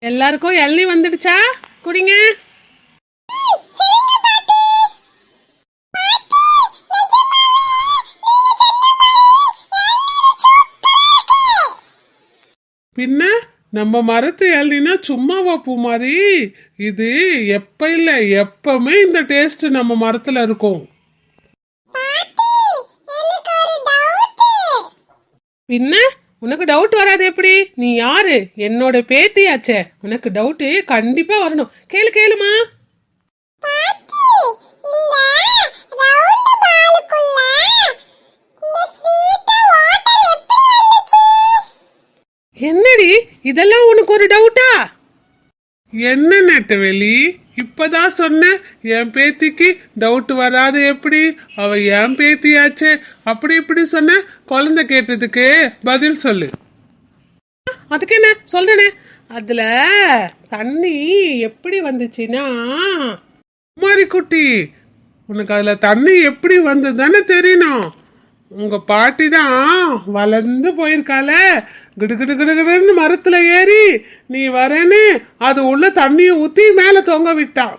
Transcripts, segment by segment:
எல்லாருக்கும் இளநீ வந்துடுச்சா? குடிங்க. பின்ன நம்ம மரத்து இளநீனா சும்மாவா பூ மாதிரி? இது எப்ப இல்ல எப்பவுமே இந்த டேஸ்ட் நம்ம மரத்துல இருக்கும். பின்ன உனக்கு டவுட் வராது எப்படி? நீ யாரு? என்னோட பேத்தியாச்சே, உனக்கு டவுட் கண்டிப்பா வரணும். கேளு கேளுமா. என்னடி இதெல்லாம் உனக்கு ஒரு டவுட்டா? என்ன நெட்டவெளி, இப்பதான் சொன்ன என் பேத்திக்கு டவுட் வராது எப்படி? அவ என் பேத்தியாச்சே, அப்படி இப்படி சொன்ன. குழந்தை கேட்டதுக்கு பதில் சொல்லு. அதுக்கு என்ன சொல்றேனே. அதுல தண்ணி எப்படி வந்துச்சுன்னா, குமாரி குட்டி உனக்கு அதுல தண்ணி எப்படி வந்ததுன்னு தெரியணும். உங்க பாட்டி தான் வளர்ந்து போயிருக்கால, கிடு கிடு கிடு கிடுன்னு மரத்துல ஏறி நீ வரேன்னு அது உள்ள தண்ணிய ஊத்தி மேல தொங்க விட்டான்.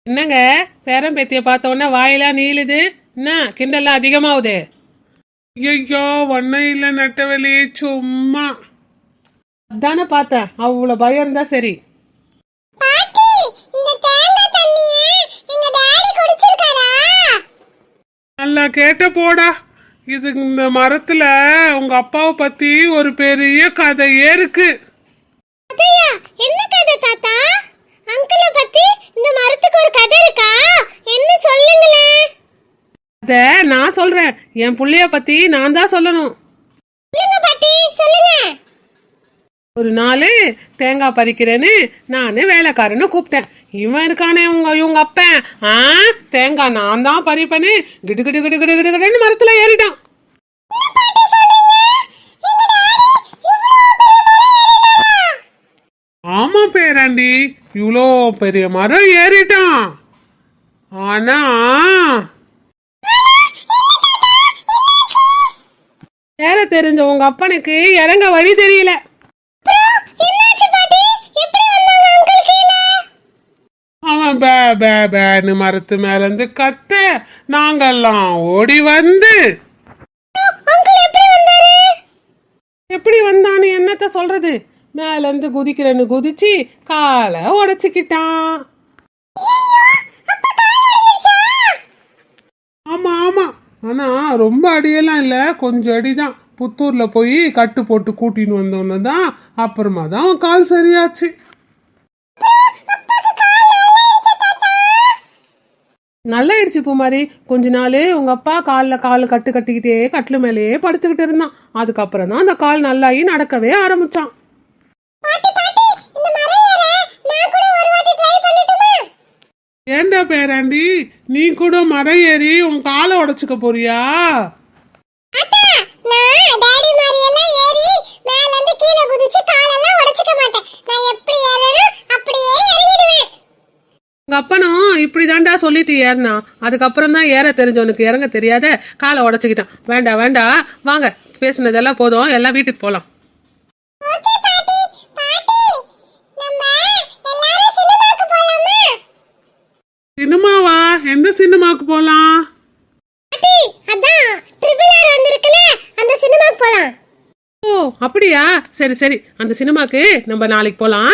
என்னங்க பேரன் பேத்திய பார்த்த உடனே வாயெல்லாம் நீளுது? என்ன கிண்டெல்லாம் அதிகமாவுது? ஐயோ ஒன்னும் இல்ல நெட்டவெளி, சும்மா அதானே பார்த்தேன். அவ்வளவு பயம் இருந்தா சரி. நல்லா கேட்ட போடா. இது இந்த மரத்துல உங்க அப்பாவை பத்தி ஒரு பெரிய கதையே இருக்கு. என்ன கதை தாத்தா? அங்கிள பத்தி இந்த மரத்துக்கு ஒரு கதை இருக்கா? என்ன சொல்லுங்களே. அத நான் சொல்றேன். என் புள்ளைய பத்தி நான் தான் சொல்லணும். சொல்லுங்க பாட்டி சொல்லுங்க. ஒரு நாள் தேங்காய் பறிக்கிறேன்னு நானு வேலைக்காரன்னு கூப்பிட்டேன். இவன் இருக்கானே இவங்க அப்பன், தேங்காய் நான் தான் பறிப்பேன்னு கிடு கிடு கிடு கிடு கிடுன்னு மரத்துல ஏறிட்டான். ஆமா பேராண்டி, இவ்வளோ பெரிய மரம் ஏறிட்டான். ஆனா ஏற தெரிஞ்ச உங்க அப்பனுக்கு இறங்க வழி தெரியல. அவன் பே பே பேன்னு மரத்து மேல இருந்து கத்த, நாங்கெல்லாம் ஓடி வந்து எப்படி வந்தான்னு என்னத்த சொல்றது, மேல இருந்து குதிக்கிறேன்னு குதிச்சு காலை உடைச்சுக்கிட்டான். ஆமா ஆமா, ஆனா ரொம்ப அடியெல்லாம் இல்ல, கொஞ்சம் அடிதான். புத்தூர்ல போய் கட்டு போட்டு கூட்டின்னு வந்தோன்னு தான் அப்புறமா தான் அவன் கால் சரியாச்சு. நல்லாயிடுச்சு பூமாரி. கொஞ்ச நாள் உங்க அப்பா காலில் கட்டு கட்டிக்கிட்டே கட்டில மேலேயே படுத்துக்கிட்டு இருந்தான். அதுக்கப்புறம் தான் அந்த கால் நல்லாயி நடக்கவே ஆரம்பிச்சான். ஏண்டா பேராண்டி, நீ கூட மரம் ஏறி உன் காலை உடைச்சுக்க போறியா? உங்க அப்பனும் இப்படி தாண்டா சொல்லிட்டு ஏறினா. அதுக்கப்புறம் தான் ஏற தெரிஞ்சவனுக்கு இறங்க தெரியாத காலை உடைச்சுக்கிட்டான். வேண்டாம் வேண்டாம், வாங்க பேசுனதெல்லாம் போதும், எல்லாம் வீட்டுக்கு போலாம். சினிமாவா? எந்த சினிமாக்கு போலாம்? ஓ அப்படியா, சரி சரி, அந்த சினிமாக்கு நம்ம நாளைக்கு போலாம்.